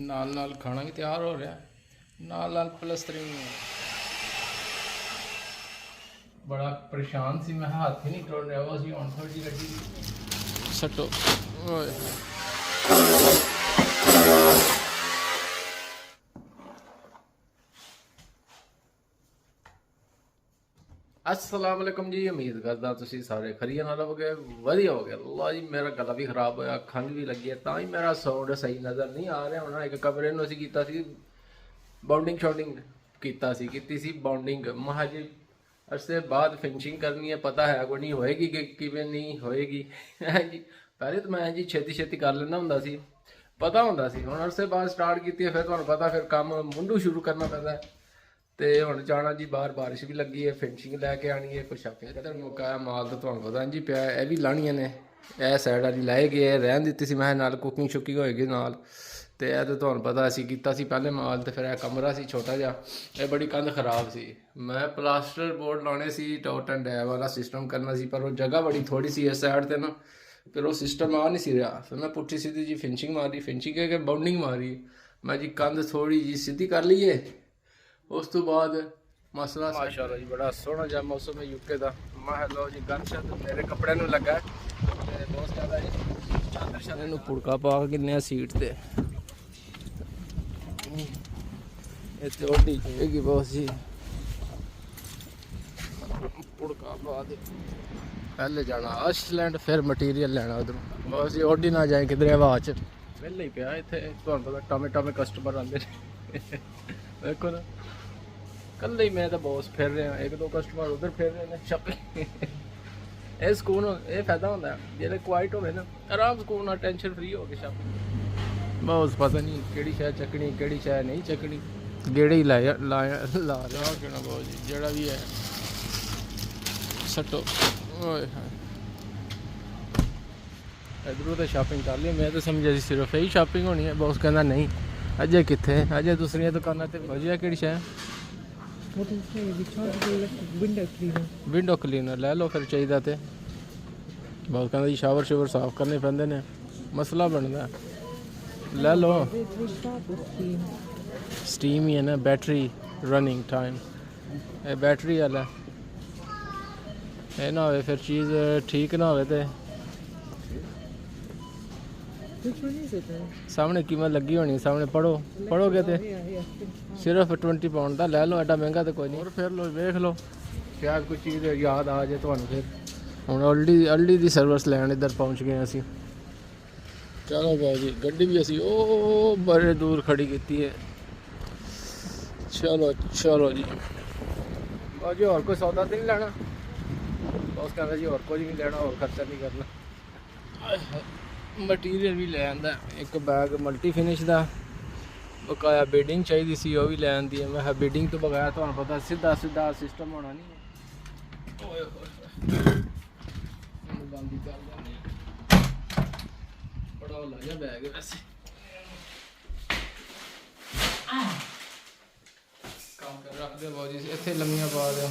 ਨਾਲ ਨਾਲ ਖਾਣਾ ਵੀ ਤਿਆਰ ਹੋ ਰਿਹਾ, ਨਾਲ ਨਾਲ ਪਲਸਤਰਿੰਗ। ਬੜਾ ਪਰੇਸ਼ਾਨ ਸੀ ਮੈਂ, ਹੱਥ ਹੀ ਨਹੀਂ ਟੁਰ ਰਿਹਾ ਉਹ ਸੀ। ਹੁਣ ਥੋੜੀ ਗੱਡੀ ਸੱਟੋ ਓਏ। अस्सलाम वालेकुम जी। उम्मीद करदा तुसी सारे खरीया नाल हो गए, वधिया हो गया। अल्लाह जी मेरा गला भी खराब होया, खंघ भी लगी है, तां ही मेरा साउंड सही नज़र नहीं आ रहा होना। एक कमरे नूं असीं कीता सी बाउंडिंग शॉटिंग कीती सी बाउंडिंग। महा जी अरसे बाद फिनिशिंग करनी है, पता है कोई नहीं होएगी कि किवें नहीं होएगी है जी। पहले तो मैं जी छेती छेती कर लेना हुंदा सी, पता हुंदा सी। हुण अरसे बाद स्टार्ट कीती है, फिर तुहानूं पता फिर काम मुंडू शुरू करना पैंदा है। ਤੇ ਹੁਣ ਜਾਣਾ ਜੀ ਬਾਹਰ, ਬਾਰਿਸ਼ ਵੀ ਲੱਗੀ ਹੈ, ਫਿਨਿਸ਼ਿੰਗ ਲੈ ਕੇ ਆਣੀ ਹੈ, ਕੁਛ ਆਪੇ ਕਦਰ ਮੁਕਾਇਆ ਮਾਲ ਤਾਂ ਤੁਹਾਨੂੰ ਪਤਾ ਜੀ ਪਿਆ। ਇਹ ਵੀ ਲਾਣੀਆਂ ਨੇ, ਇਹ ਸਾਈਡ ਵਾਲੀ ਲਾਏ ਗਏ, ਰਹਿਣ ਦਿੱਤੀ ਸੀ ਮੈਂ, ਨਾਲ ਕੁਕਿੰਗ ਸ਼ੁਕਿੰਗ ਹੋਏਗੀ ਨਾਲ। ਤੇ ਇਹ ਤਾਂ ਤੁਹਾਨੂੰ ਪਤਾ ਅਸੀਂ ਕੀਤਾ ਸੀ ਪਹਿਲੇ ਮਾਲ। ਤੇ ਫਿਰ ਇਹ ਕਮਰਾ ਸੀ ਛੋਟਾ ਜਿਹਾ, ਇਹ ਬੜੀ ਕੰਧ ਖਰਾਬ ਸੀ। ਮੈਂ ਪਲਾਸਟਰ ਬੋਰਡ ਲਾਉਣੇ ਸੀ, ਟੋਟ ਐਂਡ ਡੈ ਵਾਲਾ ਸਿਸਟਮ ਕਰਨਾ ਸੀ, ਪਰ ਉਹ ਜਗ੍ਹਾ ਬੜੀ ਥੋੜੀ ਸੀ ਇਸ ਸਾਈਡ ਤੇ ਨਾ, ਫਿਰ ਉਹ ਸਿਸਟਮ ਆ ਨਹੀਂ ਸੀ ਰਿਹਾ। ਫਿਰ ਮੈਂ ਪੁੱਠੀ ਸਿੱਧੀ ਜੀ ਫਿਨਿਸ਼ਿੰਗ ਮਾਰੀ, ਫਿਨਿਸ਼ਿੰਗ ਕਰਕੇ ਬਾਉਂਡਿੰਗ ਮਾਰੀ ਮੈਂ ਜੀ। ਕੰਧ ਥੋੜੀ ਜੀ ਸਿੱਧੀ ਕਰ ਲਈਏ, ਉਸ ਤੋਂ ਬਾਅਦ ਮਸਲਾ ਮਾਸ਼ਾਅੱਲਾ ਜੀ ਬੜਾ ਸੋਹਣਾ ਜਿਹਾ ਮੌਸਮ ਹੈ ਯੂਕੇ ਦਾ। ਮੈਂ ਲਓ ਜੀ ਗਨਸ਼ਤ ਮੇਰੇ ਕੱਪੜਿਆਂ ਨੂੰ ਲੱਗਾ ਤੇ ਬਹੁਤ ਜ਼ਿਆਦਾ ਜੀ ਚਾਦਰ ਸ਼ਾਦਰ ਨੂੰ ਪੁੜਕਾ ਪਾ ਕਿੰਨੇ ਸੀਟ ਤੇ ਇੱਥੇ ਓਡੀ ਹੈਗੀ ਬਹੁਤ ਜੀ, ਪੁੜਕਾ ਪਾ ਦੇ। ਪਹਿਲੇ ਜਾਣਾ ਆਸ਼ਲੈਂਡ, ਫਿਰ ਮਟੀਰੀਅਲ ਲੈਣਾ ਉਧਰੋਂ। ਬਹੁਤ ਜੀ ਓਡੀ ਨਾ ਜਾਏ ਕਿਧਰੇ ਹਵਾ 'ਚ, ਵਿਹਲੇ ਹੀ ਪਿਆ ਇੱਥੇ। ਤੁਹਾਨੂੰ ਪਤਾ ਟਾਵੇਂ ਟਾਵੇਂ ਕਸਟਮਰ ਆਉਂਦੇ ਨੇ ਵੇਖੋ ਨਾ, ਕੱਲੇ ਹੀ ਮੈਂ ਤਾਂ ਬੌਸ ਫਿਰ ਰਿਹਾ, ਇੱਕ ਦੋ ਕਸਟਮਰ ਉਧਰ ਫਿਰ ਰਹੇ ਨੇ ਸ਼ਾਪਿੰਗ। ਇਹ ਸਕੂਨ, ਇਹ ਫਾਇਦਾ ਹੁੰਦਾ ਜਿਹੜੇ ਕੁਆਇਟ ਹੋਵੇ ਨਾ, ਆਰਾਮ ਸਕੂਨ ਨਾਲ ਟੈਨਸ਼ਨ ਫਰੀ ਹੋ ਕੇ ਸ਼ਾਪਿੰਗ। ਬੌਸ ਪਤਾ ਨਹੀਂ ਕਿਹੜੀ ਸ਼ਾਇ ਚੱਕਣੀ, ਕਿਹੜੀ ਸ਼ਾਇ ਨਹੀਂ ਚੱਕਣੀ, ਗੇੜੇ ਹੀ ਲਾ ਰਿਹਾ ਕਿਹੜਾ ਬਹੁਤ ਜੀ ਜਿਹੜਾ ਵੀ ਹੈ ਸੱਟੋ ਓਏ। ਇੱਧਰੋਂ ਤਾਂ ਸ਼ਾਪਿੰਗ ਕਰ ਲਈ, ਮੈਂ ਤਾਂ ਸਮਝਿਆ ਸੀ ਸਿਰਫ ਇਹੀ ਸ਼ਾਪਿੰਗ ਹੋਣੀ ਹੈ। ਬੌਸ ਕਹਿੰਦਾ ਨਹੀਂ, ਅਜੇ ਕਿੱਥੇ, ਅਜੇ ਦੂਸਰੀਆਂ ਦੁਕਾਨਾਂ ਤੇ ਵਧੀਆ। ਕਿਹੜੀ ਸ਼ਾਇ ਵਿੰਡੋ ਕਲੀਨਰ ਲੈ ਲਓ ਫਿਰ ਚਾਹੀਦਾ ਤੇ। ਬਹੁਤ ਕਹਿੰਦਾ ਜੀ ਸ਼ਾਵਰ ਸ਼ੂਵਰ ਸਾਫ਼ ਕਰਨੇ ਪੈਂਦੇ ਨੇ, ਮਸਲਾ ਬਣਦਾ, ਲੈ ਲਓ। ਸਟੀਮ ਹੀ ਹੈ ਨਾ, ਬੈਟਰੀ ਰਨਿੰਗ ਟਾਈਮ, ਇਹ ਬੈਟਰੀ ਵਾਲਾ। ਇਹ ਨਾ ਹੋਵੇ ਫਿਰ ਚੀਜ਼ ਠੀਕ ਨਾ ਹੋਵੇ ਤੇ। ਸਾਹਮਣੇ ਕੀਮਤ ਲੱਗੀ ਹੋਣੀ, ਸਾਹਮਣੇ ਪੜੋਗੇ ਤੇ ਸਿਰਫ 20 ਪਾਉਂਡ ਦਾ ਲੈ ਲਓ, ਐਡਾ ਮਹਿੰਗਾ ਤਾਂ ਕੋਈ ਨਹੀਂ। ਹੋਰ ਫਿਰ ਲਓ, ਵੇਖ ਲਓ ਸ਼ਾਇਦ ਕੋਈ ਚੀਜ਼ ਯਾਦ ਆ ਜਾਏ ਤੁਹਾਨੂੰ। ਫਿਰ ਹੁਣ ਅਲਡੀ ਦੀ ਸਰਵਿਸ ਲੈਣ ਇੱਧਰ ਪਹੁੰਚ ਗਏ ਅਸੀਂ। ਚਲੋ ਬਾਈ ਜੀ, ਗੱਡੀ ਵੀ ਅਸੀਂ ਉਹ ਬੜੇ ਦੂਰ ਖੜੀ ਕੀਤੀ ਹੈ। ਚਲੋ ਜੀ ਬਾਈ ਜੀ, ਹੋਰ ਕੋਈ ਸੌਦਾ ਤਾਂ ਨਹੀਂ ਲੈਣਾ? ਬਸ ਕਹਿੰਦਾ ਜੀ ਹੋਰ ਕੁਝ ਨਹੀਂ ਲੈਣਾ, ਹੋਰ ਖਰਚਾ ਨਹੀਂ ਕਰਨਾ। ਮਟੀਰੀਅਲ ਵੀ ਲੈ ਆਂਦਾ, ਇੱਕ ਬੈਗ ਮਲਟੀ ਫਿਨਿਸ਼ ਦਾ, ਬਕਾਇਆ ਬੀਡਿੰਗ ਚਾਹੀਦੀ ਸੀ, ਉਹ ਵੀ ਲੈ ਆਂਦੀ ਹੈ। ਮੈਂ ਕਿਹਾ ਬੀਡਿੰਗ ਤੋਂ ਬਗੈਰ ਤੁਹਾਨੂੰ ਪਤਾ ਸਿੱਧਾ ਸਿਸਟਮ ਹੋਣਾ ਨਹੀਂ ਹੈ। ਓਏ ਹੋਏ ਬੰਦ ਹੀ ਕਰ ਦਿੰਦੇ, ਬੜਾ ਉਹ ਲਾਇਆ ਬੈਗ ਵੈਸੇ। ਕੰਮ ਕਰ ਰੱਖਦੇ ਬਾਜੀ, ਇੱਥੇ ਲੰਮੀਆਂ ਪਾ ਦਿਓ।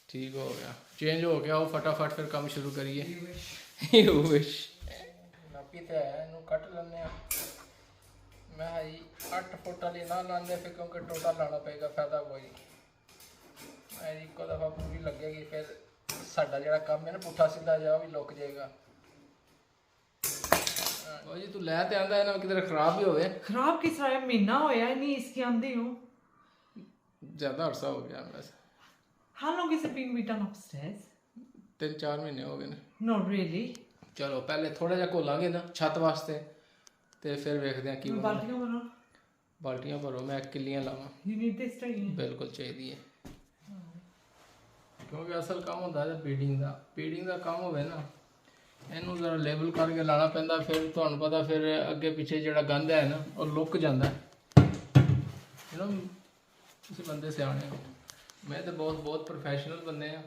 ਠੀਕ ਹੋ ਗਿਆ, ਚੇਂਜ ਹੋ ਗਿਆ ਉਹ ਫਟਾਫਟ। ਫਿਰ ਕੰਮ ਸ਼ੁਰੂ ਕਰੀਏ। ਨਾਪੀ ਤੇ ਹੈ, ਇਹਨੂੰ ਕੱਟ ਲੈਂਦੇ ਆ। ਮੈਂ ਜੀ 8 ਫੁੱਟ ਵਾਲੀ ਨਾ ਲਾਉਂਦੇ ਫਿਰ, ਕਿਉਂਕਿ ਟੋਟਾ ਲਾਉਣਾ ਪਏਗਾ, ਫਾਇਦਾ ਕੋਈ ਨਹੀਂ। ਇੱਕੋ ਦਫਾ ਪੂਰੀ ਲੱਗੇਗੀ, ਫਿਰ ਸਾਡਾ ਜਿਹੜਾ ਕੰਮ ਹੈ ਨਾ ਪੁੱਠਾ ਸਿੱਧਾ ਜਿਹਾ, ਉਹ ਵੀ ਲੁੱਕ ਜਾਏਗਾ। ਉਹ ਜੀ ਤੂੰ ਲੈ ਤੇ ਆਂਦਾ ਇਹਨਾਂ ਕਿਧਰ ਖਰਾਬ ਹੀ ਹੋਵੇ। खराब किस तरह है? महीना होया नहीं इसकी आंदी हूँ। ਜ਼ਿਆਦਾ ਅਰਸਾ ਹੋ ਗਿਆ ਵੈਸੇ। How long has it been we done upstairs? 3-4 ਮਹੀਨੇ ਹੋ ਗਏ ਨੇ। Not really. ਚਲੋ ਪਹਿਲੇ ਥੋੜਾ ਜਿਹਾ ਘੋਲਾਂਗੇ ਨਾ ਛੱਤ ਵਾਸਤੇ, ਤੇ ਫਿਰ ਵੇਖਦੇ ਹਾਂ ਕੀ ਬਣਦਾ। बाल्टियां भरो। ਬਾਲਟੀਆਂ ਭਰੋ, ਮੈਂ ਕਿੱਲੀਆਂ ਲਾਵਾਂ। You need this, don't you? ਬਿਲਕੁਲ ਚਾਹੀਦੀ ਹੈ, ਕਿਉਂਕਿ ਅਸਲ ਕੰਮ ਹੁੰਦਾ ਹੈ ਪੀਡਿੰਗ ਦਾ ਕੰਮ ਹੋਵੇ ਨਾ, ਇਹਨੂੰ ਜ਼ਰਾ ਲੇਬਲ ਕਰਕੇ ਲਾਣਾ ਪੈਂਦਾ। ਫਿਰ ਤੁਹਾਨੂੰ ਪਤਾ ਫਿਰ ਅੱਗੇ ਪਿੱਛੇ ਜਿਹੜਾ ਗੰਦ ਹੈ ਨਾ ਉਹ ਲੁੱਕ ਜਾਂਦਾ। ਤੁਸੀਂ ਬੰਦੇ ਸਿਆਣੇ ਹੋ, ਮੈਂ ਤਾਂ ਬਹੁਤ ਪ੍ਰੋਫੈਸ਼ਨਲ ਬੰਦੇ ਆ।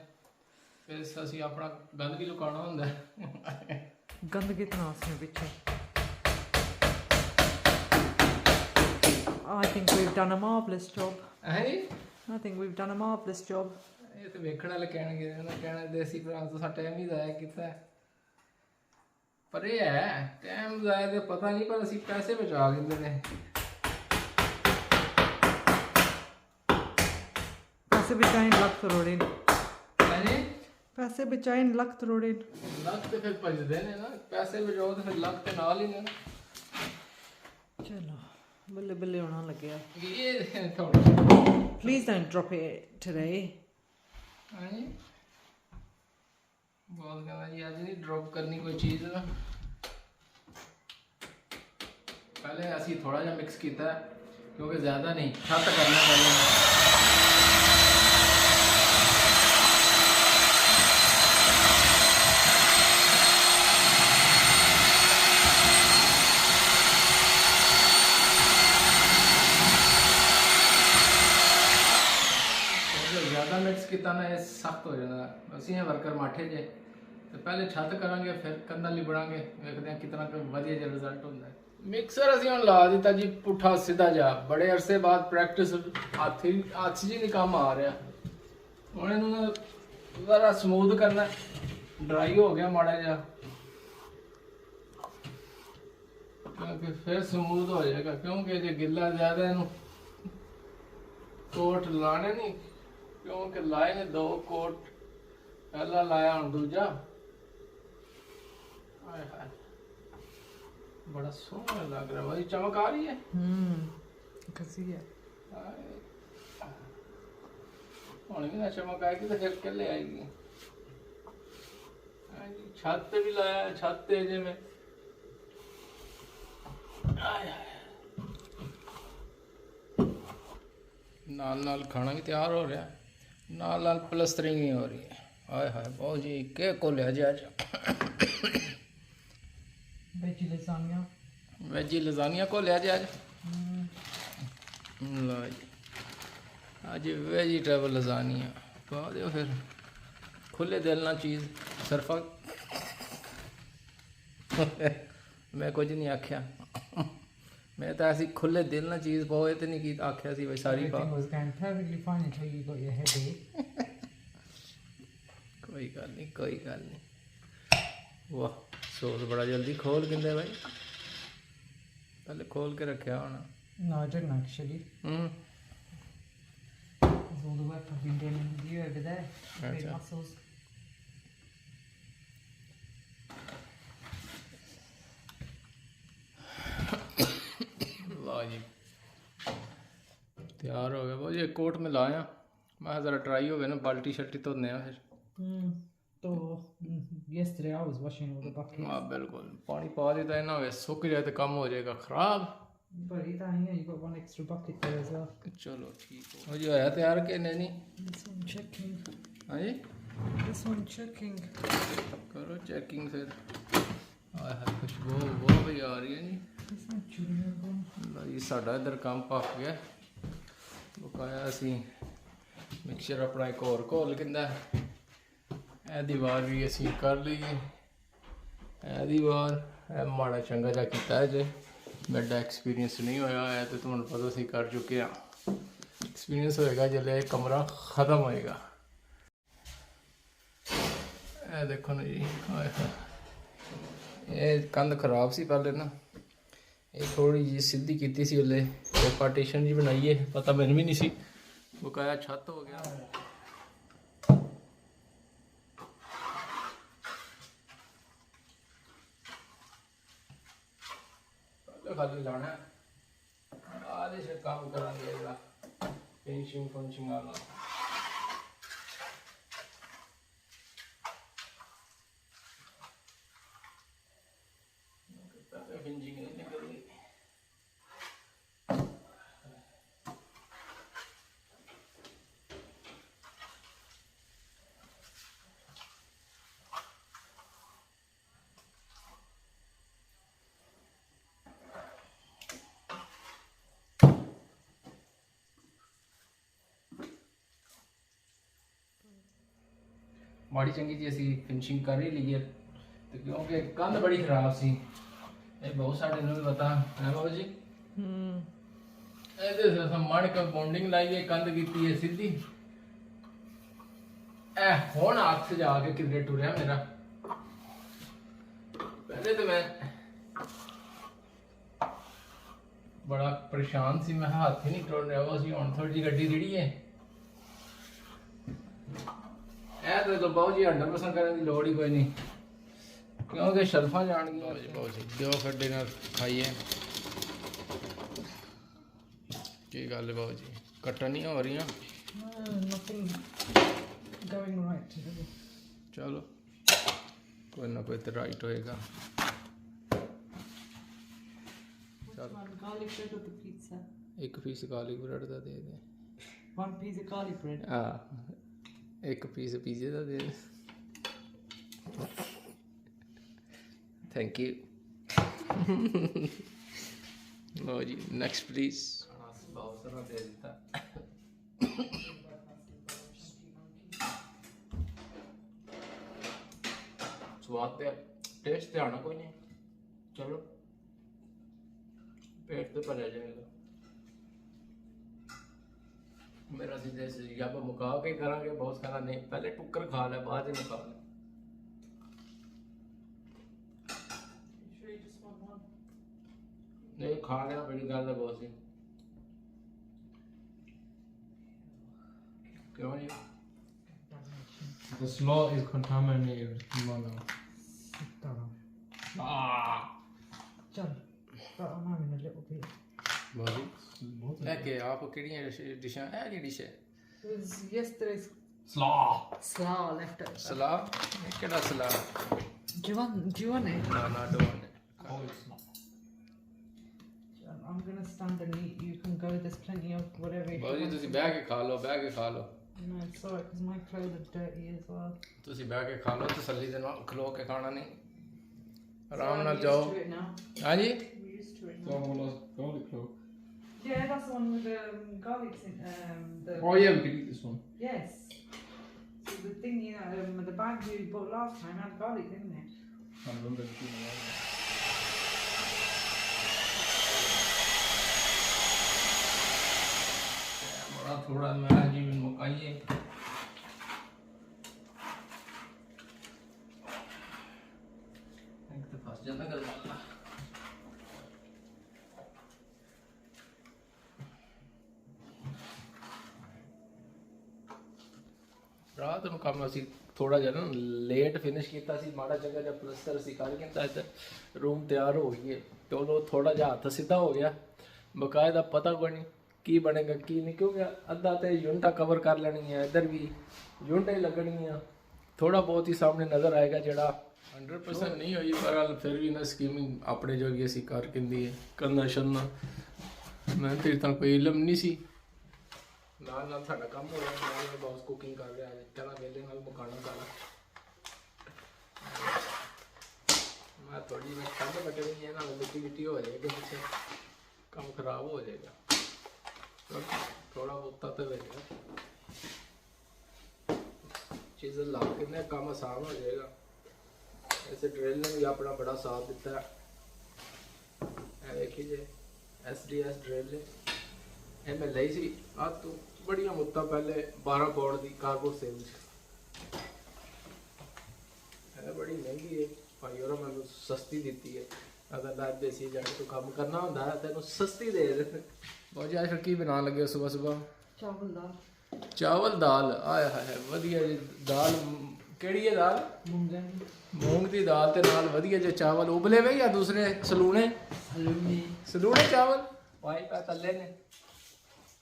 ਫਿਰ ਅਸੀਂ ਆਪਣਾ ਗੰਦ ਕੀ ਲੁਕਾਉਣਾ ਹੁੰਦਾ। गंद कितना उसमें पीछे? I think we've done a marvelous job. I think we've done a marvelous job. ਇਹ ਤਾਂ ਵੇਖਣ ਵਾਲੇ ਕਹਿਣਗੇ, ਉਹਨਾਂ ਕਹਿਣਾ ਦੇਸੀ ਭਰਾ ਤੋਂ ਸਾਡਾ ਟਾਈਮ ਹੀ ਜ਼ਾਇਆ ਕੀਤਾ। ਪਰ ਇਹ ਹੈ ਟਾਈਮ ਜ਼ਾਇਆ ਤੇ ਪਤਾ ਨਹੀਂ, ਪਰ ਅਸੀਂ ਪੈਸੇ ਬਚਾ ਲੈਂਦੇ ਨੇ। पैसे बचाए ਲੱਖ ਕਰੋੜੇ ਹਾਂਜੀ ਪੈਸੇ ਬਚਾਏ ਲੱਖ ਕਰੋੜੇ ਲੱਖ ਤੇ ਫਿਰ ਭਜਦੇ ਨੇ ਨਾ, ਪੈਸੇ ਬਚਾਓ ਤੇ ਫਿਰ ਲੱਖ ਤੇ ਨਾਲ ਹੀ ਨੇ। ਚਲੋ ਬੱਲੇ ਬੱਲੇ ਹੋਣਾ ਲੱਗਿਆ। ਇਹ ਥੋੜਾ Please don't drop it today. ਹਾਂਜੀ ਬਹੁਤ ਕਹਿੰਦਾ ਜੀ ਅੱਜ ਨਹੀਂ ਡ੍ਰੌਪ ਕਰਨੀ ਕੋਈ ਚੀਜ਼ ਨਾ। ਪਹਿਲੇ ਅਸੀਂ ਥੋੜਾ ਜਿਹਾ ਮਿਕਸ ਕੀਤਾ ਕਿਉਂਕਿ ਜ਼ਿਆਦਾ ਨਹੀਂ, ਛੱਤ ਕਰਨਾ ਪਹਿਲੇ। ਜ਼ਿਆਦਾ ਮਿਕਸ ਕੀਤਾ ਨਾ ਇਹ ਸਖਤ ਹੋ ਜਾਂਦਾ। ਅਸੀਂ ਇਹ ਵਰਕਰ ਮਾਠੇ ਜੇ ਤੇ ਪਹਿਲੇ ਛੱਤ ਕਰਾਂਗੇ ਫਿਰ ਕੰਧਾਂ ਲਿਬੜਾਂਗੇ, ਵੇਖਦੇ ਹਾਂ ਕਿਤਨਾ ਕੁ ਵਧੀਆ ਜਿਹਾ ਰਿਜ਼ਲਟ ਹੁੰਦਾ ਹੈ। ਮਿਕਸਰ ਅਸੀਂ ਹੁਣ ਲਾ ਦਿੱਤਾ ਜੀ ਪੁੱਠਾ ਸਿੱਧਾ ਜਾ, ਬੜੇ ਅਰਸੇ ਬਾਅਦ ਪ੍ਰੈਕਟਿਸ ਹੱਥ ਜੀ ਨਹੀਂ ਕੰਮ ਆ ਰਿਹਾ। ਹੁਣ ਇਹਨੂੰ ਨਾ ਜ਼ਰਾ ਸਮੂਥ ਕਰਨਾ, ਡਰਾਈ ਹੋ ਗਿਆ ਮਾੜਾ ਜਿਹਾ ਕਿਉਂਕਿ ਫਿਰ ਸਮੂਥ ਹੋ ਜਾਏਗਾ, ਕਿਉਂਕਿ ਜੇ ਗਿੱਲਾ ਜ਼ਿਆਦਾ ਇਹਨੂੰ ਕੋਟ ਲਾਣੇ ਨਹੀਂ, ਕਿਉਂਕਿ ਲਾਏ ਨੇ 2 ਕੋਟ, ਪਹਿਲਾ ਲਾਇਆ ਹੁਣ ਦੂਜਾ। ਹਾਏ ਹਾਏ ਬੜਾ ਸੋਹਣਾ ਲੱਗ ਰਿਹਾ ਭਾਈ, ਚਮਕ ਆ ਰਹੀ ਹੈ। ਕਸੀ ਹੈ ਹੁਣ ਵੀ ਨਾ ਚਮਕ ਆਏਗੀ ਤਾਂ ਫਿਰ ਕਿੱਲੇ ਆਏਗੀ। ਹਾਂਜੀ ਛੱਤ ਤੇ ਵੀ ਲਾਇਆ, ਛੱਤ ਤੇ ਜਿਵੇਂ ਆਏ ਹਾਏ ਨਾਲ ਨਾਲ ਖਾਣਾ ਵੀ ਤਿਆਰ ਹੋ ਰਿਹਾ, ਨਾਲ ਨਾਲ ਪਲਸਤਰਿੰਗ ਵੀ ਹੋ ਰਹੀ ਹੈ। ਹਾਏ ਹਾਏ ਬਹੁਤ ਜੀ ਕੇ ਕੋਲਿਆ ਜੀ ਅੱਜ ਵੈਜੀ ਲਜ਼ਾਨੀਆ ਕੋਲਿਆ ਜੀ ਅੱਜ। ਲਓ ਜੀ ਅੱਜ ਵੈਜੀਟੇਬਲ ਲਜ਼ਾਨੀਆ ਪਾ ਦਿਓ ਫਿਰ, ਖੁੱਲੇ ਦਿਲ ਨਾਲ ਚੀਜ਼ ਸਰਫਾ ਮੈਂ ਕੁਝ ਨਹੀਂ ਆਖਿਆ, ਮੈਂ ਤਾਂ ਅਸੀਂ ਖੁੱਲੇ ਦਿਲ ਨਾਲ ਚੀਜ਼ ਪਾਓ, ਇਹ ਤੇ ਨਹੀਂ ਕੀ ਆਖਿਆ ਸੀ ਬਈ ਸਾਰੀ ਪਾ। ਕੋਈ ਗੱਲ ਨਹੀਂ ਕੋਈ ਗੱਲ ਨਹੀਂ। ਵਾਹ ਸੋਸ ਬੜਾ ਜਲਦੀ ਖੋਲ ਕਿੰਦੇ ਭਾਈ, ਪਹਿਲੇ ਖੋਲ ਕੇ ਰੱਖਿਆ ਹੋਣਾ। No, I didn't actually. It's all the work I've been doing with you over there. Big Gotcha. muscles. वाह जी तैयार हो गया भाई, एक कोट में लाया मैं ज़रा ट्राई हो गया ना, बाल्टी शल्टी तो नया फिर। So yesterday I was washing all the buckets. हाँ बिल्कुल, पानी पा देता है ना, वे सूख जाए तो कम हो जाएगा ख़राब। But you down here, you got one extra bucket there as well. चलो ठीक हो, मुझे आया तैयार के नहीं। This one checking. हाँ जी This one checking. करो चेकिंग फिर। हाय हाय खुशबू वो भी आ रही है जी। This one chewing. ਲਓ ਜੀ ਸਾਡਾ ਇੱਧਰ ਕੰਮ ਪੱਕ ਗਿਆ, ਬਕਾਇਆ ਅਸੀਂ ਮਿਕਸਚਰ ਆਪਣਾ ਇੱਕ ਹੋਰ ਘੋਲ ਕਿੰਦਾ, ਇਹ ਦੀਵਾਰ ਵੀ ਅਸੀਂ ਕਰ ਲਈ, ਇਹ ਦੀਵਾਰ ਇਹ ਮਾੜਾ ਚੰਗਾ ਜਿਹਾ ਕੀਤਾ ਹੈ ਜੇ ਵੱਡਾ ਐਕਸਪੀਰੀਅੰਸ ਨਹੀਂ ਹੋਇਆ ਹੈ ਤੇ ਤੁਹਾਨੂੰ ਪਤਾ ਅਸੀਂ ਕਰ ਚੁੱਕੇ ਹਾਂ। ਐਕਸਪੀਰੀਅੰਸ ਹੋਏਗਾ ਜਦੋਂ ਇਹ ਕਮਰਾ ਖਤਮ ਹੋਏਗਾ। ਇਹ ਦੇਖੋ ਨਾ ਜੀ, ਹਾਏ ਹਾਏ ਇਹ ਕੰਧ ਖਰਾਬ ਸੀ ਪਹਿਲੇ ਨਾ, ਇਹ ਥੋੜੀ ਜੀ ਸਿੱਧੀ ਕੀਤੀ ਸੀ ਉਹਲੇ ਤੇ ਪਾਰਟੀਸ਼ਨ ਜੀ ਬਣਾਈਏ, ਪਤਾ ਮੈਨੂੰ ਵੀ ਨਹੀਂ ਸੀ, ਬਕਾਇਆ ਛੱਤ ਹੋ ਗਿਆ। खाली लाना आधे से काम करेंगे फिनिशिंग फंशिंग वाला। फिनिशिंग नहीं निकली। ਮਾੜੀ ਚੰਗੀ ਜੀ ਅਸੀਂ ਫਿਨਿਸ਼ਿੰਗ ਕਰ ਹੀ ਲਈਏ ਤੇ ਕਿਉਂਕਿ ਕੰਧ ਬੜੀ ਖਰਾਬ ਸੀ, ਇਹ ਬਹੁਤ ਸਾਡੇ ਨੂੰ ਵੀ ਪਤਾ ਹੈ ਬਾਬੂ ਜੀ। ਇਹਦੇ ਸੇ ਮੜ ਕੇ ਬੌਂਡਿੰਗ ਲਾਈਏ, ਕੰਧ ਕੀਤੀ ਹੈ ਸਿੱਧੀ। ਇਹ ਹੁਣ ਹੱਥ ਜਾ ਕੇ ਕਿਧਰੇ ਟੁਰਿਆ ਮੇਰਾ, ਅੱਜ ਤੇ ਮੈਂ ਬੜਾ ਪਰੇਸ਼ਾਨ ਸੀ, ਮੈਂ ਹੱਥ ਹੀ ਨਹੀਂ ਟੁਰ ਰਿਹਾ ਉਹ ਸੀ। ਹੁਣ ਥੋੜੀ ਜਿਹੀ ਗੱਡੀ ਜਿਹੜੀ ਹੈ ਇਹ ਤਾਂ ਬਹੁਤ ਜੀ 100% ਕਰਨ ਦੀ ਲੋੜ ਹੀ ਕੋਈ ਨਹੀਂ, ਕਿਉਂਕਿ ਸ਼ਲਫਾਂ ਜਾਣਗੀਆਂ। ਬਹੁਤ ਜੀ ਦਿਓ ਖੱਡੇ ਨਾਲ ਖਾਈਏ। ਕੀ ਗੱਲ ਹੈ ਬਾਬੂ ਜੀ, ਕੱਟਣ ਨਹੀਂ ਹੋ ਰਹੀਆਂ? Nothing going right today. ਚਲੋ ਕੋਈ ਨਾ ਕੋਈ ਤਾਂ ਰਾਈਟ ਹੋਏਗਾ। Which one, garlic bread or the pizza? ਇੱਕ ਪੀਸ ਗਾਰਲਿਕ ਬ੍ਰੈਡ ਦਾ ਦੇ ਦੇ। One piece of garlic bread. ਹਾਂ ਇੱਕ ਪੀਸ ਪੀਜ਼ੇ ਦਾ ਦੇ ਦੇ। Thank you. ਲੋ ਜੀ ਨੈਕਸਟ ਪਲੀਜ਼। ਬਹੁਤ ਸਾਰਾ ਦੇ ਦਿੱਤਾ। ਸਵਾਦ ਤੇ ਟੇਸਟ ਤੇ ਆਣਾ ਕੋਈ ਨਹੀਂ, ਚਲੋ पेट तो भर जाएगा मेरा। सीधे से या तो मुका के करेंगे बहुत खाना नहीं, पहले टुक्कर खा ले बाद में मुका ले। नहीं खा लेना बड़ी गल है बहुत सी। क्यों जी? The slaw is contaminated. Mono. Chal, but I'm having a little bit. बहुत है कि आप किड़ियां डिशां है जी डिश है It was yesterday's Slaw. slaw leftover. सलाह केड़ा सलाह? Do you want it? ना ना done Oh, it's not. I'm gonna stand and eat. You can go. There's plenty of whatever. बहुत जी ਤੁਸੀਂ ਬਹਿ ਕੇ ਖਾ ਲਓ, ਬਹਿ ਕੇ ਖਾ ਲਓ। No, it's alright because my clothes are dirty as well. ਤੁਸੀਂ ਬਹਿ ਕੇ ਖਾ ਲਓ, ਤਸੱਲੀ ਦੇ ਨਾਲ ਖਲੋ ਕੇ ਖਾਣਾ ਨਹੀਂ, So ਆਰਾਮ I'm ਨਾਲ used ਜਾਓ। to it now. ਹਾਂਜੀ We're used to it So now. I lost garlic clove. Yeah, that's the one with the garlics in. The Oh yeah, we can eat this one. Yes. So the thing, you know, the bag you bought last time had garlic, didn't it? I remember eating it. बड़ा थोड़ा मैं जी मुकाइए। एक तो फंस जाता कर वाला। रात ਨੂੰ ਕੰਮ ਅਸੀਂ ਥੋੜਾ ਜਿਹਾ ਨਾ ਲੇਟ ਫਿਨਿਸ਼ ਕੀਤਾ ਸੀ, ਮਾੜਾ ਜਗ੍ਹਾ ਜਿਹਾ ਪਲਸਟਰ ਅਸੀਂ ਕਰਕੇ ਤਾਂ ਇੱਧਰ ਰੂਮ ਤਿਆਰ ਹੋ ਗਈ ਹੈ। ਚਲੋ ਥੋੜਾ ਜਿਹਾ ਹੱਥ ਸਿੱਧਾ ਹੋ ਗਿਆ, ਬਕਾਇਦਾ ਪਤਾ ਕੋਈ ਨਹੀਂ ਕੀ ਬਣੇਗਾ ਕੀ ਨਹੀਂ, ਕਿਉਂਕਿ ਅੱਧਾ ਤੇ ਯੂਨਿਟਾਂ ਕਵਰ ਕਰ ਲੈਣੀ ਹੈ, ਇੱਧਰ ਵੀ ਯੂਨਿਟਾਂ ਹੀ ਲੱਗਣੀਆਂ, ਥੋੜਾ ਬਹੁਤ ਹੀ ਸਾਹਮਣੇ ਨਜ਼ਰ ਆਏਗਾ ਜਿਹੜਾ 100% ਨਹੀਂ ਹੋਈ, ਪਰ ਫਿਰ ਵੀ ਨਾ ਸਕੀਮਿੰਗ ਆਪਣੇ ਜੋਗੀ ਅਸੀਂ ਕਰ ਕਿੰਦੀ ਹੈ ਕਰਨਾ ਸ਼ਰਨਾ। ਮੈਂ ਤੇ ਤਾਂ ਕੋਈ ਇਲਮ ਨਹੀਂ ਸੀ, ਨਾਲ ਨਾਲ ਸਾਡਾ ਕੰਮ ਹੋ ਰਿਹਾ, ਨਾਲ ਬੌਸ ਕੁਕਿੰਗ ਕਰ ਰਿਹਾ ਹੈ, ਕਹਿੰਦਾ ਵੇਲੇ ਨਾਲ ਮੁਕਾਣਾ ਸਾਰਾ। ਮੈਂ ਥੋੜੀ ਜਿਹੀ ਠੰਡ ਕੱਟਣੀ ਹੈ ਨਾ, ਮਿੱਟੀ ਮਿੱਟੀ ਹੋ ਜਾਏਗੀ, ਪਿੱਛੇ ਕੰਮ ਖਰਾਬ ਹੋ ਜਾਏਗਾ। थोड़ा बहुत तो रहेगा, चीज़ें ला के ना काम आसान हो जाएगा। ऐसे ड्रिल ने भी अपना बड़ा साथ दिता है। देखिए SDS ड्रिल है, मैं ली सी आज तो बड़िया मुद्दा पहले 12 पौंड की कार्गो सेल है, बड़ी महंगी है भाई, और मैंने सस्ती दी है। अगर लाइफ देसी जाके तो काम करना होता है तेन सस्ती दे देते। बहुत जी आज की बना लगे सुबह सुबह? चावल दाल। चावल दाल, आया है वधिया जी दाल। केड़ी है दाल? मूंग दी दाल ते नाल वधिया जे चावल उबले हुए या दूसरे सलूने? सलूने चावल भाई पै तले ने,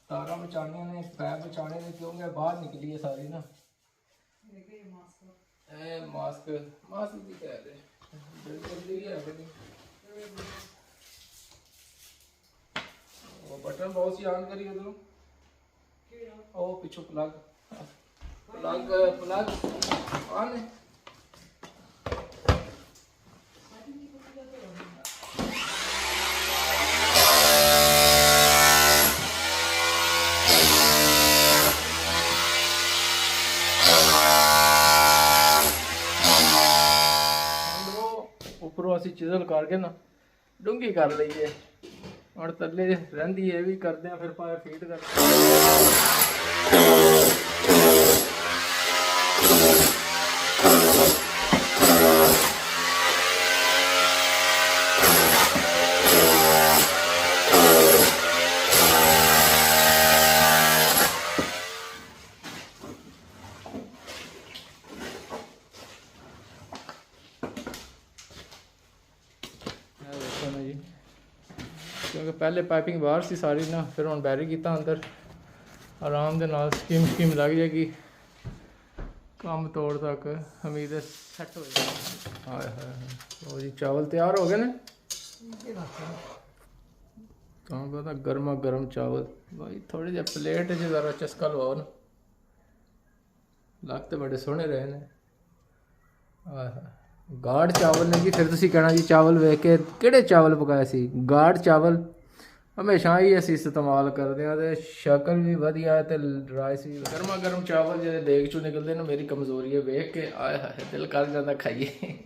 तारा बचानिया ने, पैर बचाने ने, क्योंकि बाहर निकली है सारी ना। मास्क मास्क भी कह रहे जल्दी है अपनी। वो बटन बहुत सी ऑन करी उधरों, ओ पिछो प्लग प्लग प्लग ऑन है। ਉੱਪਰੋਂ ਅਸੀਂ ਚਿਜ਼ਲ ਕਰਕੇ ਨਾ ਡੂੰਗੀ ਕਰ ਲਈਏ, ਔਰ ਥੱਲੇ ਰਹਿੰਦੀ ਇਹ ਵੀ ਕਰਦੇ ਆ, ਫਿਰ ਪਾਇਆ ਫੀਡ ਕਰਦੇ ਕਿਉਂਕਿ ਪਹਿਲੇ ਪਾਈਪਿੰਗ ਬਾਹਰ ਸੀ ਸਾਰੀ ਨਾ, ਫਿਰ ਹੁਣ ਬੈਰੀ ਕੀਤਾ ਅੰਦਰ, ਆਰਾਮ ਦੇ ਨਾਲ ਸਕੀਮ ਲੱਗ ਜਾਏਗੀ, ਕੰਮ ਤੋੜ ਤੱਕ ਉਮੀਦ ਸੈੱਟ ਹੋ ਜਾਏਗੀ। ਹਾਏ ਹਾਏ ਹਾਏ, ਉਹ ਜੀ ਚਾਵਲ ਤਿਆਰ ਹੋ ਗਏ ਨੇ। ਤੁਹਾਨੂੰ ਪਤਾ ਗਰਮਾ ਗਰਮ ਚਾਵਲ ਭਾਈ, ਥੋੜੇ ਜਿਹੇ ਪਲੇਟ 'ਚ ਜ਼ਰਾ ਚਸਕਾ ਲਵਾਓ ਨਾ, ਲੱਗ ਤੇ ਬੜੇ ਸੋਹਣੇ ਰਹੇ ਨੇ। ਹਾਏ ਹਾਏ, ਗਾੜ ਚਾਵਲ ਨੇ ਜੀ। ਫਿਰ ਤੁਸੀਂ ਕਹਿਣਾ ਜੀ ਚਾਵਲ ਵੇਖ ਕੇ ਕਿਹੜੇ ਚਾਵਲ ਪਕਾਏ ਸੀ। ਗਾੜ ਚਾਵਲ ਹਮੇਸ਼ਾ ਹੀ ਅਸੀਂ ਇਸਤੇਮਾਲ ਕਰਦੇ ਹਾਂ, ਤੇ ਸ਼ਕਲ ਵੀ ਵਧੀਆ ਤੇ ਰਾਈਸ ਵੀ। ਗਰਮਾ ਗਰਮ ਚਾਵਲ ਜਿਹੜੇ ਦੇਗ ਚੋਂ ਨਿਕਲਦੇ ਨੇ, ਮੇਰੀ ਕਮਜ਼ੋਰੀ ਹੈ ਵੇਖ ਕੇ ਆਏ ਹਾਏ ਦਿਲ ਕਰ ਜਾਂਦਾ ਖਾਈਏ।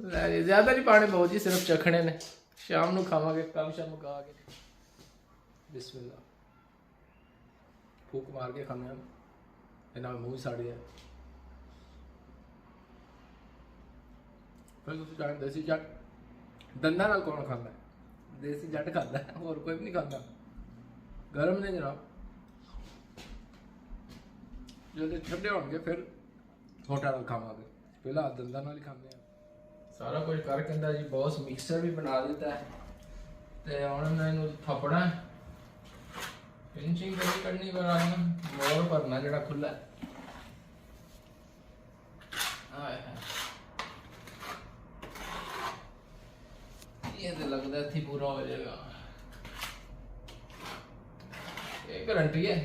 ਲੈ ਜੀ, ਜ਼ਿਆਦਾ ਨਹੀਂ ਪਾਣੇ ਬਹੁਤ ਜੀ, ਸਿਰਫ ਚਖਣੇ ਨੇ, ਸ਼ਾਮ ਨੂੰ ਖਾਵਾਂਗੇ, ਕੰਮ ਸ਼ਾਮ ਮੁਕਾ ਕੇ। ਬਿਸਮਿਲ੍ਲਾ, ਫੂਕ ਮਾਰ ਕੇ ਖਾਂਦੇ ਹਾਂ, ਇਹਨਾਂ ਮੂੰਹ ਸੜ ਗਿਆ। ਫਿਰ ਤੁਸੀਂ ਜਾਣਦੇ ਦੇਸੀ ਜੱਟ ਦੰਦਾਂ ਨਾਲ ਕੌਣ ਖਾਂਦਾ? ਦੇਸੀ ਜੱਟ ਖਾਂਦਾ, ਹੋਰ ਕੋਈ ਵੀ ਨਹੀਂ ਖਾਂਦਾ। ਗਰਮ ਨੇ ਜਨਾਬ, ਜਦੋਂ ਠੰਡੇ ਹੋਣਗੇ ਫਿਰ ਹੋਟਾ ਨਾਲ ਖਾਵਾਂਗੇ, ਪਹਿਲਾਂ ਦੰਦਾਂ ਨਾਲ ਹੀ ਖਾਂਦੇ ਆ। ਸਾਰਾ ਕੁਝ ਕਰ ਕਹਿੰਦਾ ਜੀ ਬੌਸ, ਮਿਕਸਰ ਵੀ ਬਣਾ ਦਿੱਤਾ ਹੈ, ਤੇ ਹੁਣ ਮੈਂ ਇਹਨੂੰ ਥੱਪਣਾ, ਫਿਨਿਸ਼ਿੰਗ ਕਰੀ ਕਰਨੀ, ਪਰ ਆਇਆ ਮੋਰ ਭਰਨਾ ਜਿਹੜਾ ਖੁੱਲਾ। ਹਾਏ ਹਾਏ, ਇਹ ਤੇ ਲੱਗਦਾ ਇੱਥੇ ਪੂਰਾ ਹੋ ਜਾਏਗਾ। ਇਹ ਗਰੰਟੀ ਹੈ,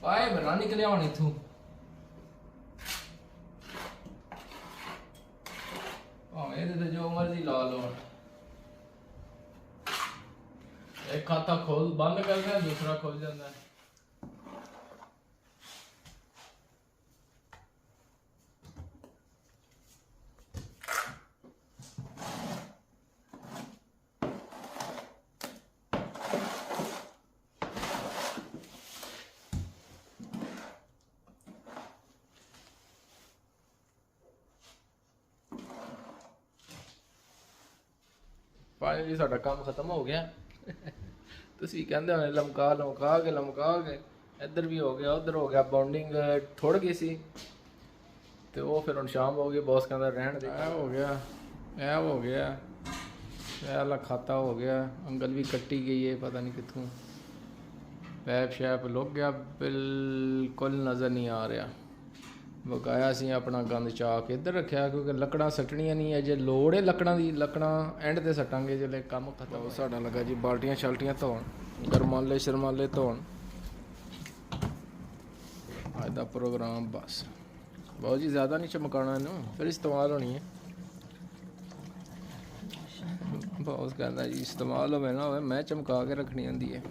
ਪਾਏ ਬਣਾ ਨਿਕਲਿਆ ਹੁਣ ਇਥੋਂ। ਭਾਵੇਂ ਇਹਦੇ ਤੇ ਜੋ ਮਰਜ਼ੀ ਲਾ ਲਓ। ਇੱਕ ਖਾਤਾ ਖੋਲ ਬੰਦ ਕਰਦਾ, ਦੂਸਰਾ ਖੁੱਲ ਜਾਂਦਾ ਹੈ। ਫਾਈਨਲੀ ਸਾਡਾ ਕੰਮ ਖਤਮ ਹੋ ਗਿਆ। ਤੁਸੀਂ ਕਹਿੰਦੇ ਹੋਣੇ ਲਮਕਾ ਕੇ ਇੱਧਰ ਵੀ ਹੋ ਗਿਆ, ਉੱਧਰ ਹੋ ਗਿਆ, ਬਾਉਂਡਿੰਗ ਥੋੜ ਗਈ ਸੀ, ਤੇ ਉਹ ਫਿਰ ਹੁਣ ਸ਼ਾਮ ਹੋ ਗਈ, ਬੌਸ ਕਹਿੰਦਾ ਰਹਿਣ ਦੇ। ਇਹ ਹੋ ਗਿਆ, ਇਹ ਹੋ ਗਿਆ, ਇਹ ਵਾਲਾ ਖਾਤਾ ਹੋ ਗਿਆ, ਅੰਗਲ ਵੀ ਕੱਟੀ ਗਈ ਹੈ, ਪਤਾ ਨਹੀਂ ਕਿੱਥੋਂ, ਪੈਪ ਸ਼ੈਪ ਲੁੱਕ ਗਿਆ, ਬਿਲਕੁਲ ਨਜ਼ਰ ਨਹੀਂ ਆ ਰਿਹਾ। ਬਕਾਇਆ ਸੀ ਆਪਣਾ ਗੰਦ ਚਾ ਕੇ ਇੱਧਰ ਰੱਖਿਆ, ਕਿਉਂਕਿ ਲੱਕੜਾਂ ਸੱਟਣੀਆਂ ਨਹੀਂ ਹੈ, ਜੇ ਲੋੜ ਹੈ ਲੱਕੜਾਂ ਦੀ, ਲੱਕੜਾਂ ਐਂਡ ਤੇ ਸੱਟਾਂਗੇ ਜਦੋਂ ਕੰਮ ਖਤਮ। ਸਾਡਾ ਲੱਗਾ ਜੀ ਬਾਲਟੀਆਂ ਸ਼ਾਲਟੀਆਂ ਧੋਣ, ਗਰਮਾਲੇ ਸ਼ਰਮਾਲੇ ਧੋਣ। ਅੱਜ ਦਾ ਪ੍ਰੋਗਰਾਮ ਬਸ ਬਹੁਤ ਜੀ ਜ਼ਿਆਦਾ ਨਹੀਂ ਚਮਕਾਉਣਾ ਇਹਨੂੰ, ਫਿਰ ਇਸਤੇਮਾਲ ਹੋਣੀ ਹੈ। ਬਹੁਤ ਕਹਿੰਦਾ ਜੀ ਇਸਤੇਮਾਲ ਹੋਵੇ ਨਾ ਹੋਵੇ, ਮੈਂ ਚਮਕਾ ਕੇ ਰੱਖਣੀ ਆਉਂਦੀ ਹੈ।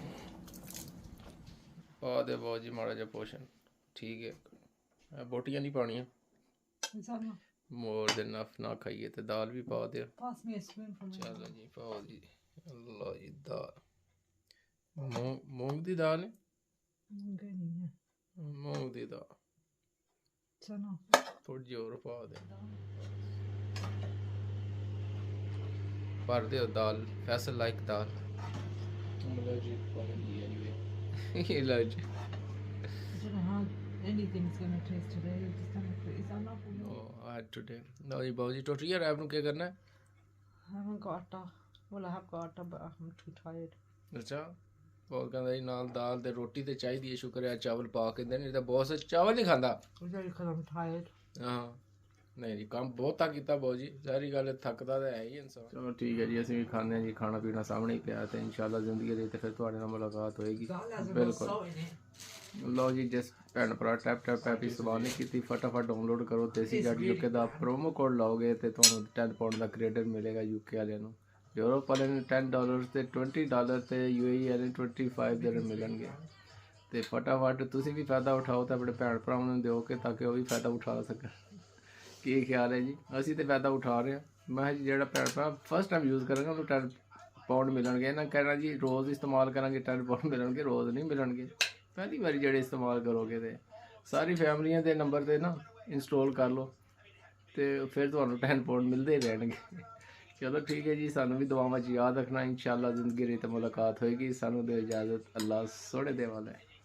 ਪਾ ਦੇ ਬਹੁਤ ਜੀ ਮਾੜਾ ਜਿਹਾ ਪੋਸ਼ਨ, ਠੀਕ ਹੈ। ਬੋਟੀਆਂ ਨਹੀਂ ਪਾਉਣੀਆਂ, ਮੋਰ ਦੇ ਨਫ ਨਾ ਖਾਈਏ, ਤੇ ਦਾਲ ਵੀ ਪਾ ਦਿਓ। ਚਲੋ ਜੀ ਪਾਓ ਜੀ, ਅੱਲਾ ਜੀ ਦਾਲ, ਮੂੰਗ ਦੀ ਦਾਲ ਹੈ, ਮੂੰਗ ਦੀ ਦਾਲ, ਚਲੋ ਥੋੜੀ ਜਿਹੀ ਹੋਰ ਪਾ ਦੇ, ਭਰ ਦਿਓ ਦਾਲ। Faisal like dal. Anything's gonna taste today. You're just gonna put. Is that not for you? Oh, I had today. No, जी बाबू जी टोटी यार आपने क्या करना है? I haven't got atta. Well, I have got atta, but I'm too tired. अच्छा, बहुत कहता जी नाल दाल ते रोटी ते चाहिए, शुक्र है चावल पा के दे, नहीं तो बहुत से चावल नहीं खाता। Because I'm tired. हाँ नहीं जी, काम बहुत था ਕੀਤਾ ਬਹੁਤ ਜੀ, ਸਾਰੀ ਗੱਲ ਥੱਕਦਾ ਤਾਂ ਹੈ ਹੀ ਇਨਸਾਨ। ਚਲੋ ਠੀਕ ਹੈ ਜੀ, ਅਸੀਂ ਵੀ ਖਾਂਦੇ ਹਾਂ ਜੀ, ਖਾਣਾ ਪੀਣਾ ਸਾਹਮਣੇ ਹੀ ਪਿਆ, ਤੇ ਇਨਸ਼ਾਅੱਲਾ ਜ਼ਿੰਦਗੀ ਦੇ ਤੇ ਫਿਰ ਤੁਹਾਡੇ ਨਾਲ ਮੁਲਾਕਾਤ ਹੋਏਗੀ। ਬਿਲਕੁਲ। ਲਓ ਜੀ, ਜਿਸ ਭੈਣ ਭਰਾ ਟੈਪ ਪੈਪ ਇਸਤੇਮਾਲ ਨਹੀਂ ਕੀਤੀ, ਫਟਾਫਟ ਡਾਊਨਲੋਡ ਕਰੋ ਦੇਸੀ ਜੱਟ UK ਦਾ ਪ੍ਰੋਮੋ ਕੋਡ ਲਾਓਗੇ ਤੇ ਤੁਹਾਨੂੰ 10 ਪਾਉਂਡ ਦਾ ਕ੍ਰੈਡਿਟ ਮਿਲੇਗਾ UK ਵਾਲਿਆਂ ਨੂੰ। ਯੂਰਪ ਵਾਲਿਆਂ ਨੂੰ $10 ਤੇ $20 ਤੇ UAE ਵਾਲੇ 25 ਡਾਲਰ ਮਿਲਣਗੇ। ਤੇ ਫਟਾਫਟ ਤੁਸੀਂ ਵੀ ਫਾਇਦਾ ਉਠਾਓ ਤੇ ਆਪਣੇ ਭੈਣ ਭਰਾਵਾਂ ਨੂੰ ਦਿਓ, ਕਿ ਤਾਂ ਕਿ ਉਹ ਵੀ ਫਾਇਦਾ ਉਠਾ ਸਕਣ। ਕੀ ਖਿਆਲ ਹੈ ਜੀ? ਅਸੀਂ ਤੇ ਫਾਇਦਾ ਉਠਾ ਰਹੇ ਹਾਂ। ਮੈਂ ਜੀ ਜਿਹੜਾ ਭੈਣ ਭਰਾ ਫਸਟ ਟਾਈਮ ਯੂਜ਼ ਕਰਾਂਗਾ ਉਹਨੂੰ 10 ਪਾਉਂਡ ਮਿਲਣਗੇ। ਇਹਨਾਂ ਕਹਿਣਾ ਜੀ ਰੋਜ਼ ਇਸਤੇਮਾਲ ਕਰਾਂਗੇ 10 ਪਾਉਂਡ ਮਿਲਣਗੇ, ਰੋਜ਼ ਨਹੀਂ ਮਿਲਣਗੇ। ਪਹਿਲੀ ਵਾਰੀ ਜਿਹੜੇ ਇਸਤੇਮਾਲ ਕਰੋਗੇ ਤੇ ਸਾਰੀ ਫੈਮਲੀਆਂ ਦੇ ਨੰਬਰ 'ਤੇ ਨਾ ਇੰਸਟਾਲ ਕਰ ਲਓ, ਤੇ ਫਿਰ ਤੁਹਾਨੂੰ 10 ਪਾਉਂਡ ਮਿਲਦੇ ਹੀ ਰਹਿਣਗੇ। ਚਲੋ ਠੀਕ ਹੈ ਜੀ, ਸਾਨੂੰ ਵੀ ਦੁਆਵਾਂ 'ਚ ਯਾਦ ਰੱਖਣਾ। ਇੰਸ਼ਾਅੱਲਾ ਜ਼ਿੰਦਗੀ ਦੇ ਤੇ ਮੁਲਾਕਾਤ ਹੋਏਗੀ। ਸਾਨੂੰ ਦੇ ਇਜਾਜ਼ਤ, ਅੱਲਾ ਸੋਹਣੇ ਦੇ ਵਾਲਾ ਹੈ।